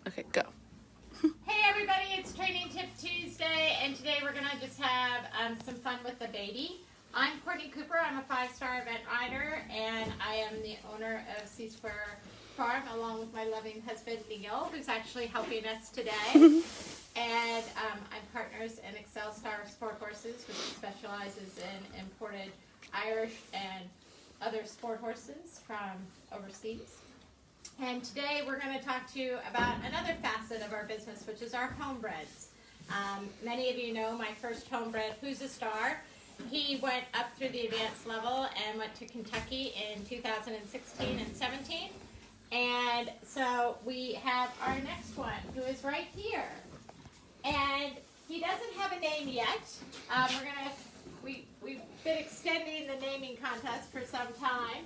Okay, go. Hey everybody, it's Training Tip Tuesday, and today we're gonna just have some fun with the baby. I'm Courtney Cooper. I'm a 5-star event rider, and I am the owner of C Square Farm, along with my loving husband Neil, who's actually helping us today. And I'm partners in Excel Star Sport Horses, which specializes in imported Irish and other sport horses from overseas. And today we're going to talk to you about another facet of our business, which is our homebreds. Many of you know my first homebred, Who's a Star. He went up through the advanced level and went to Kentucky in 2016 and 17. And so we have our next one, who is right here. And he doesn't have a name yet. We've been extending the naming contest for some time.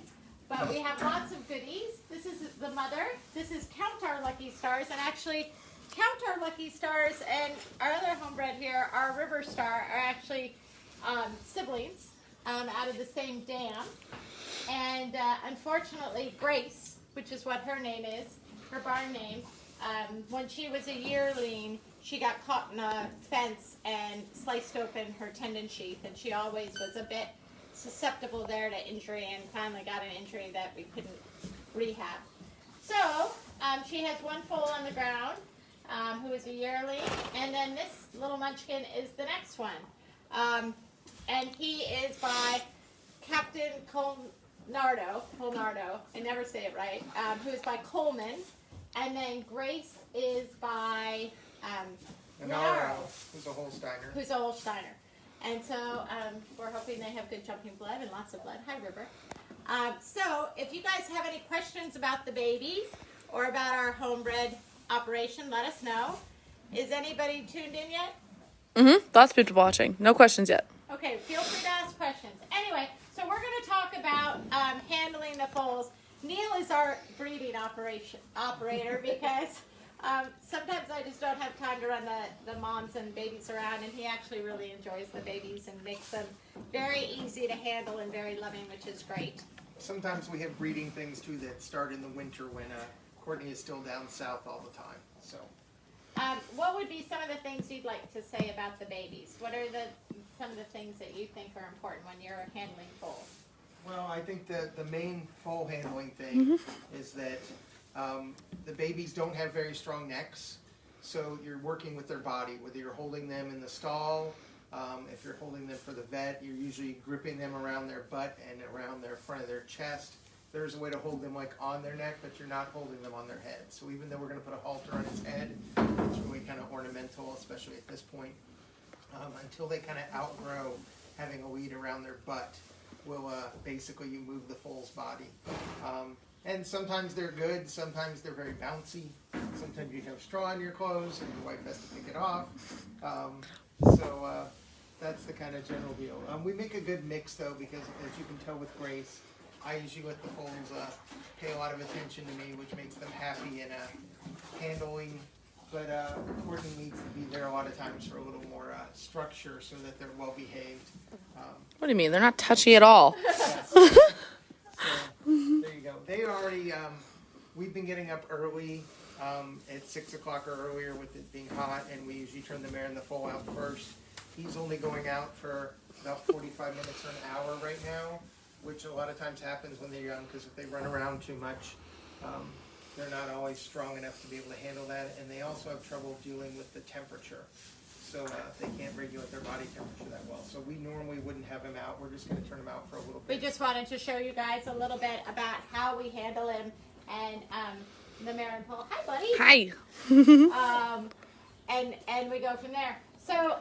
But we have lots of goodies. This is the mother. This is Count Our Lucky Stars. And actually, Count Our Lucky Stars and our other homebred here, our River Star, are actually siblings out of the same dam. And unfortunately, Grace, which is what her name is, her barn name, when she was a yearling, she got caught in a fence and sliced open her tendon sheath. And she always was a bit susceptible there to injury, and finally got an injury that we couldn't rehab. So she has one foal on the ground who is a yearling, and then this little munchkin is the next one. And he is by Captain Colnardo, I never say it right, who is by Coleman, and then Grace is by Naro, who's a Holsteiner. And so we're hoping they have good jumping blood and lots of blood. Hi, River. So if you guys have any questions about the babies or about our homebred operation, let us know. Is anybody tuned in yet? Lots of people watching. No questions yet. Okay, feel free to ask questions. Anyway, so we're going to talk about handling the foals. Neil is our breeding operator because sometimes I just don't have time to run the moms and babies around, and he actually really enjoys the babies and makes them very easy to handle and very loving, which is great. Sometimes we have breeding things too that start in the winter when Courtney is still down south all the time. So, what would be some of the things you'd like to say about the babies? What are some of the things that you think are important when you're handling foals? Well, I think the main foal handling thing is that the babies don't have very strong necks, so you're working with their body, whether you're holding them in the stall, if you're holding them for the vet, you're usually gripping them around their butt and around their front of their chest. There's a way to hold them like on their neck, but you're not holding them on their head. So even though we're going to put a halter on his head, it's really kind of ornamental, especially at this point. Until they kind of outgrow having a lead around their butt, will basically you move the foal's body. And sometimes they're good, sometimes they're very bouncy. Sometimes you have straw in your clothes and your wife has to pick it off. So that's the kind of general deal. We make a good mix though, because as you can tell with Grace, I usually let the foals pay a lot of attention to me, which makes them happy and handling. But Courtney needs to be there a lot of times for a little more structure so that they're well behaved. What do you mean? They're not touchy at all. Yes. So, there you go. They already, we've been getting up early at 6 o'clock or earlier with it being hot, and we usually turn the mare and the foal out first. He's only going out for about 45 minutes or an hour right now, which a lot of times happens when they're young, because if they run around too much, they're not always strong enough to be able to handle that, and they also have trouble dealing with the temperature. So they can't regulate their body temperature that well. So we normally wouldn't have him out. We're just going to turn him out for a little bit. We just wanted to show you guys a little bit about how we handle him and the mare and foal. Hi, buddy. Hi. And we go from there. So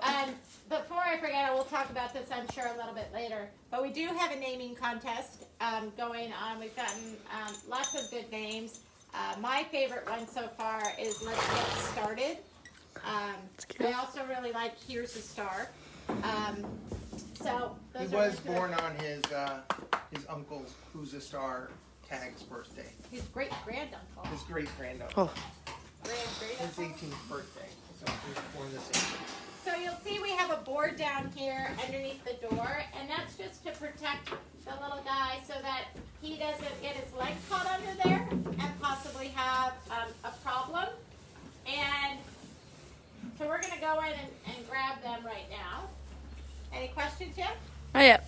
before I forget, I will talk about this, I'm sure, a little bit later. But we do have a naming contest going on. We've gotten lots of good names. My favorite one so far is Let's Get Started. I also really like Here's a Star. So he was born on his uncle, Who's a Star, Tag's birthday. His great-granduncle. His great-granduncle. Oh. His 18th birthday. So he was born the same day. So you'll see we have a board down here underneath the door, and that's just to protect the little guy so that he doesn't get his leg caught under there and possibly have a problem. Any questions yet? Not yet.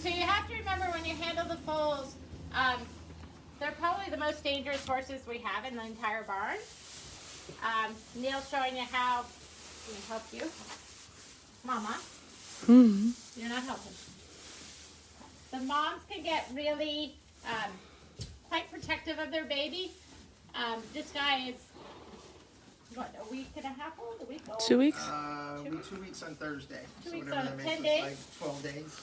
So you have to remember when you handle the foals, they're probably the most dangerous horses we have in the entire barn. Neil's showing you how. Let me help you. Mama. You're not helping. The moms can get really quite protective of their baby. This guy is, what, a week and a half old? A week old? 2 weeks? 2 weeks on Thursday. 2 So weeks whatever on that 10 makes, days? like 12 days.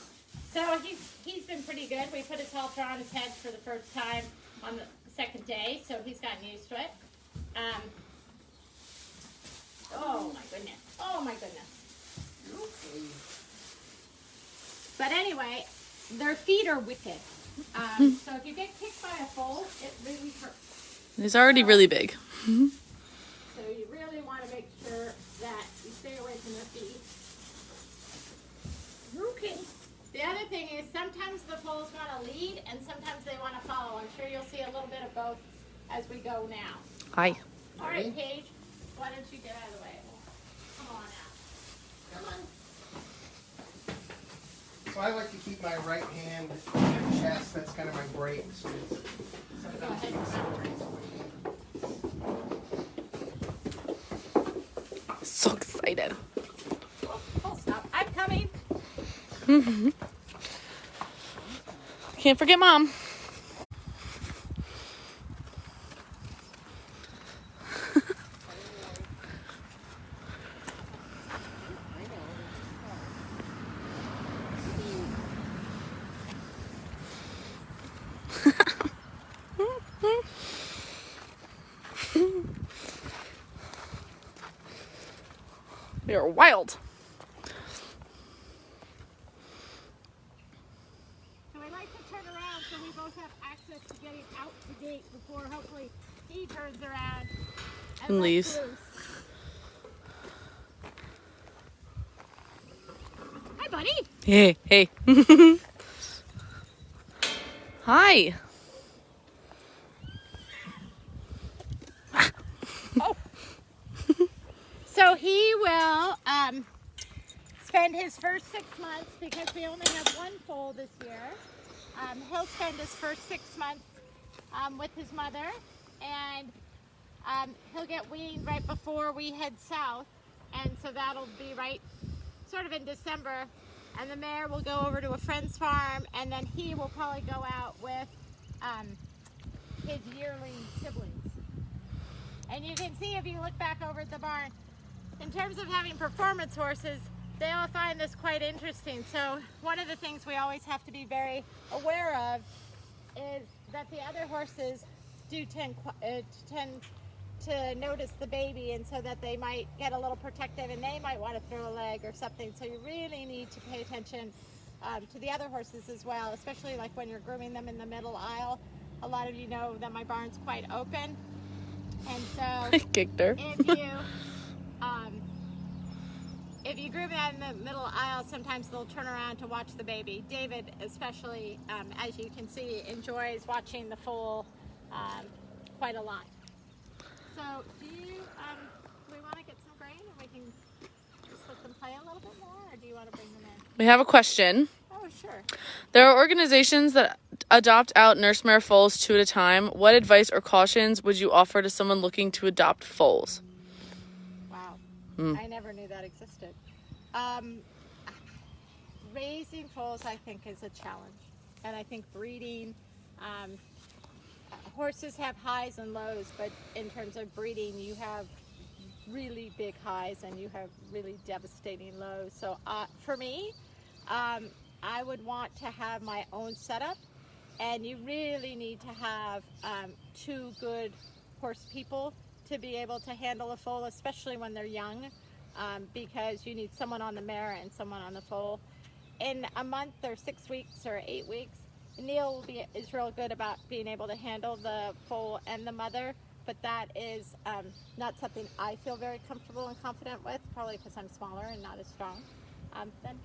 So he's been pretty good. We put his halter on his head for the first time on the second day, so he's gotten used to it. Oh my goodness. Oh my goodness. But anyway, their feet are wicked. So if you get kicked by a foal, it really hurts. He's already really big. So you really want to make sure that you stay away from their feet. Okay. The other thing is sometimes the foals want to lead and sometimes they want to follow. I'm sure you'll see a little bit of both as we go now. Hi. All right, Paige, why don't you get out of the way? Come on out. Come on. So I like to keep my right hand in the chest. That's kind of my brake. So it's sometimes it separates. So excited. Oh, stop. I'm coming. Can't forget Mom. You're wild. So I like to turn around so we both have access to getting out the gate before hopefully he turns around And lets leaves. loose. Hi, buddy. Hey, hey. Hi. So he will spend his first 6 months, because we only have one foal this year. He'll spend his first 6 months with his mother, and he'll get weaned right before we head south, and so that'll be right sort of in December. And the mare will go over to a friend's farm, and then he will probably go out with his yearling siblings. And you can see if you look back over at the barn, in terms of having performance horses, they all find this quite interesting. So one of the things we always have to be very aware of is that the other horses do tend to notice the baby, and so that they might get a little protective and they might want to throw a leg or something. So you really need to pay attention to the other horses as well, especially like when you're grooming them in the middle aisle. A lot of you know that my barn's quite open, and so I kicked her. if you groom that in the middle aisle, sometimes they'll turn around to watch the baby. David especially, as you can see, enjoys watching the foal quite a lot. So do you, we want to get some grain and we can just let them play a little bit more, or do you want to bring them in? We have a question. Oh, sure. There are organizations that adopt out nurse mare foals 2 at a time. What advice or cautions would you offer to someone looking to adopt foals? Wow. I never knew that existed. Raising foals, I think, is a challenge. And I think breeding, horses have highs and lows, but in terms of breeding, you have really big highs and you have really devastating lows. So for me, I would want to have my own setup, and you really need to have 2 good horse people to be able to handle a foal, especially when they're young, because you need someone on the mare and someone on the foal. In a month or 6 weeks or 8 weeks, Neil is real good about being able to handle the foal and the mother, but that is not something I feel very comfortable and confident with, probably because I'm smaller and not as strong.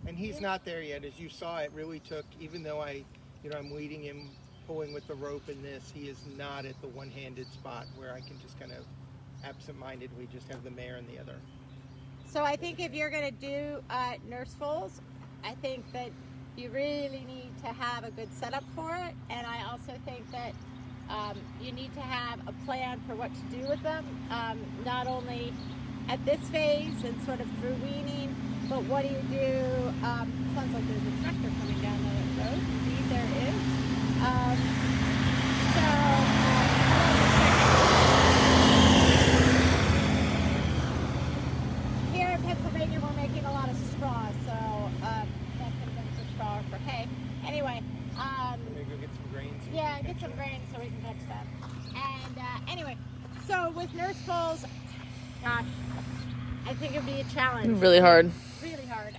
And he's not there yet. As you saw, it really took, even though I'm weeding him pulling with the rope in this, he is not at the one-handed spot where I can just kind of absent-mindedly just have the mare in the other. So I think if you're going to do nurse foals, I think that you really need to have a good setup for it. And I also think that you need to have a plan for what to do with them, not only at this phase and sort of through weaning, but what do you do? Sounds like there's a tractor coming down the road. Indeed, there is. Here in Pennsylvania, we're making a lot of straw, so that could have been for straw or for hay. Anyway. I'm going to go get some grains. Yeah, get some grains so we can catch them. And anyway, so with nurse foals, gosh, I think it'd be a challenge. Really hard. Really hard.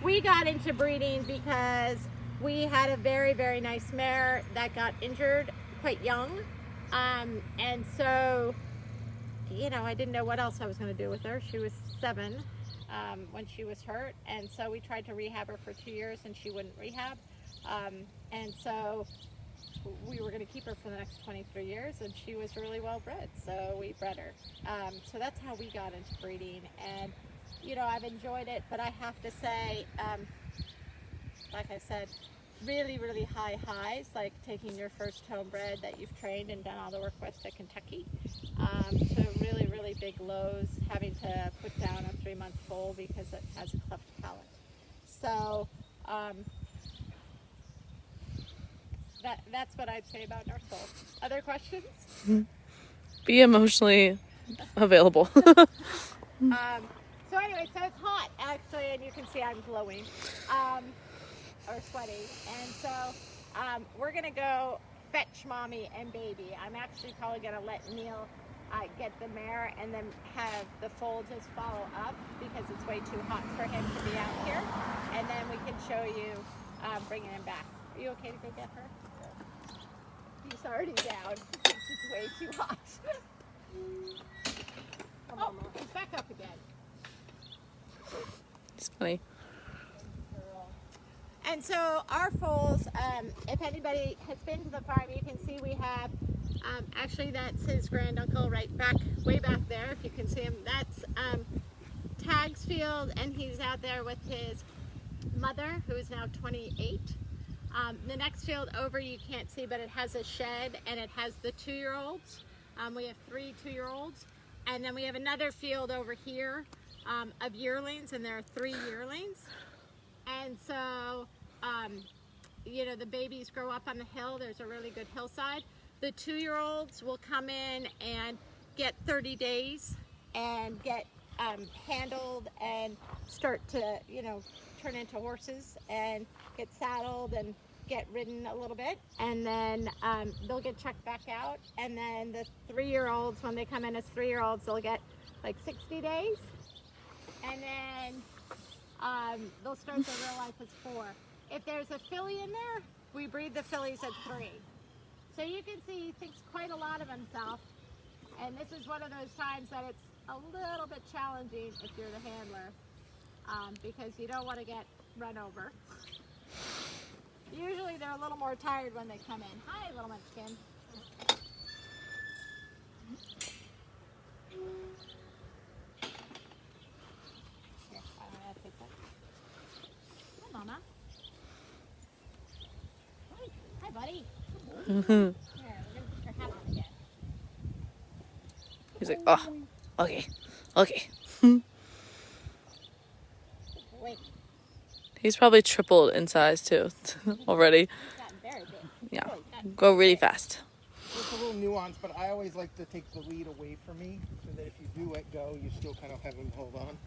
We got into breeding because we had a very, very nice mare that got injured quite young. And so, you know, I didn't know what else I was going to do with her. She was 7 when she was hurt. And so we tried to rehab her for 2 years and she wouldn't rehab. And so we were going to keep her for the next 23 years, and she was really well bred, so we bred her. So that's how we got into breeding, and you know, I've enjoyed it, but I have to say, like I said, really, really high highs, like taking your first homebred that you've trained and done all the work with to Kentucky, to really, really big lows, having to put down a 3-month foal because it has a cleft palate. So that's what I'd say about nurse foals. Other questions? Be emotionally available. So anyway, so it's hot actually, and you can see I'm glowing, or sweaty. And so we're gonna go fetch mommy and baby. I'm actually probably gonna let Neil get the mare and then have the foal just follow up because it's way too hot for him to be out here. And then we can show you bringing him back. Are you okay to go get her? He's already down. It's way too hot. Oh, he's back up again. It's funny. And so our foals, if anybody has been to the farm, you can see we have, actually that's his granduncle right back, way back there, if you can see him. That's Tag's field, and he's out there with his mother, who is now 28. The next field over you can't see, but it has a shed, and it has the 2-year-olds. We have 3 2-year-olds. And then we have another field over here of yearlings, and there are 3 yearlings. And so, you know, the babies grow up on the hill. There's a really good hillside. The 2-year-olds will come in and get 30 days and get handled and start to, you know, turn into horses and get saddled and get ridden a little bit, and then they'll get checked back out. And then the 3-year-olds, when they come in as 3-year-olds, they'll get like 60 days, and then they'll start their real life as 4. If there's a filly in there, we breed the fillies at 3. So you can see he thinks quite a lot of himself, and this is one of those times that it's a little bit challenging if you're the handler, because you don't want to get run over. Usually they're a little more tired when they come in. Hi, little munchkin. Here, I'm gonna take that. Hi, Mama. Hi, buddy. Here, we're gonna put your hat on again. He's like, oh, okay, okay. Wait, He's probably tripled in size too already. he's gotten very big. Yeah, Oh, he's gotten go really fast. It's a little nuance, but I always like to take the lead away from me so that if you do let go, you still kind of have him hold on.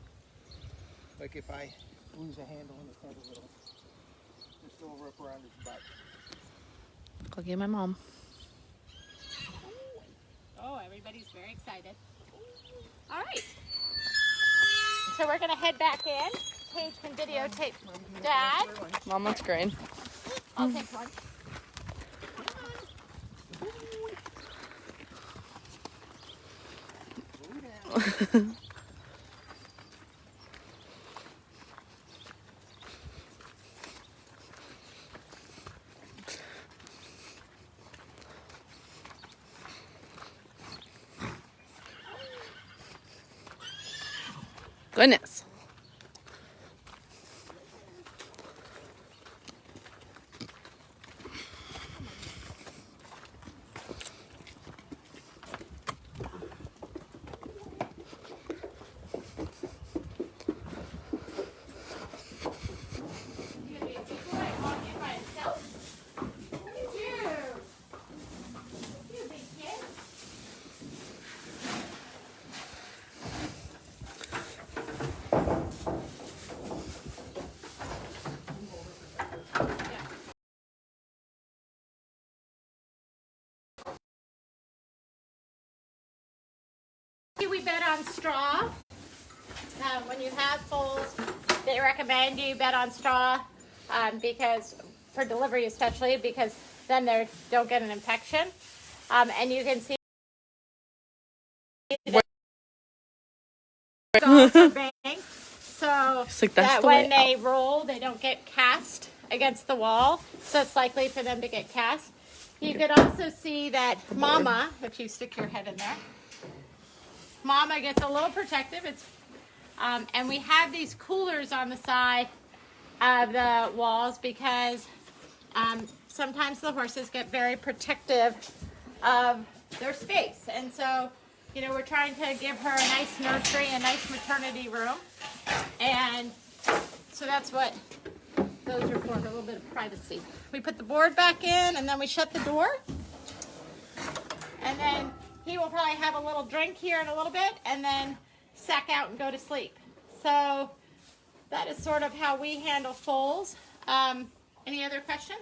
Like if I lose a handle on his head a little, there's still a rope around his butt. Go get my mom. Oh, everybody's very excited. All right. So we're going to head back in. Paige can videotape Dad. Mom wants grain. I'll take one. goodness. We bet on straw. When you have foals, they recommend you bet on straw because for delivery especially, because then they don't get an infection. And you can see the stalls are banked, so like, that when they roll, they don't get cast against the wall. So it's likely for them to get cast. You can also see that Mama, if you stick your head in there, Mama gets a little protective. And we have these coolers on the side of the walls because sometimes the horses get very protective of their space. And so, you know, we're trying to give her a nice nursery, a nice maternity room. And so that's what those are for, a little bit of privacy. We put the board back in and then we shut the door. And then he will probably have a little drink here in a little bit and then sack out and go to sleep. So that is sort of how we handle foals. Any other questions?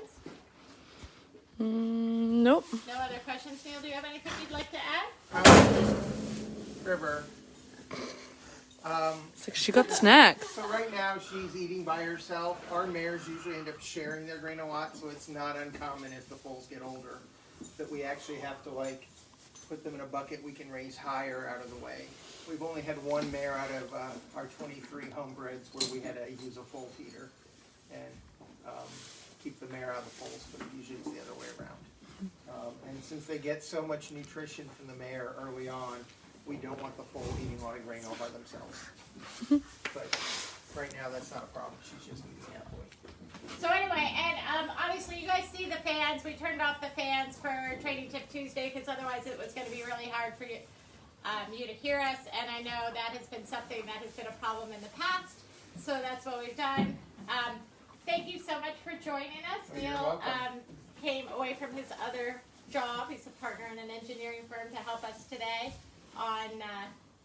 Nope. No other questions, Neil? Do you have anything you'd like to add? River. It's like she got snacks. So right now she's eating by herself. Our mares usually end up sharing their grain a lot, so it's not uncommon as the foals get older that we actually have to like put them in a bucket we can raise higher out of the way. We've only had one mare out of our 23 homebreds where we had to use a full feeder and keep the mare out of the foals, but usually it's the other way around. And since they get so much nutrition from the mare early on, we don't want the foal eating a lot of grain all by themselves. But right now that's not a problem. She's just eating happily. So anyway, and obviously you guys see the fans. We turned off the fans for Training Tip Tuesday because otherwise it was going to be really hard for you, you to hear us. And I know that has been something that has been a problem in the past. So that's what we've done. Thank you so much for joining us. Oh, you're Neil welcome. came away from his other job. He's a partner in an engineering firm to help us today on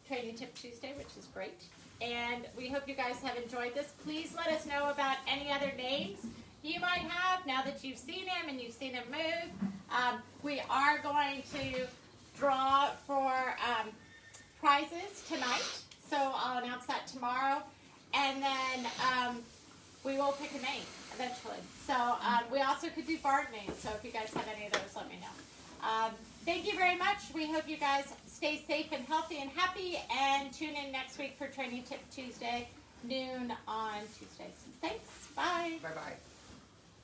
Training Tip Tuesday, which is great. And we hope you guys have enjoyed this. Please let us know about any other names you might have now that you've seen him and you've seen him move. We are going to draw for prizes tonight, so I'll announce that tomorrow. And then we will pick a name eventually. So we also could do barn names, so if you guys have any of those, let me know. Thank you very much. We hope you guys stay safe and healthy and happy, and tune in next week for Training Tip Tuesday, noon on Tuesdays. Thanks. Bye. Bye-bye.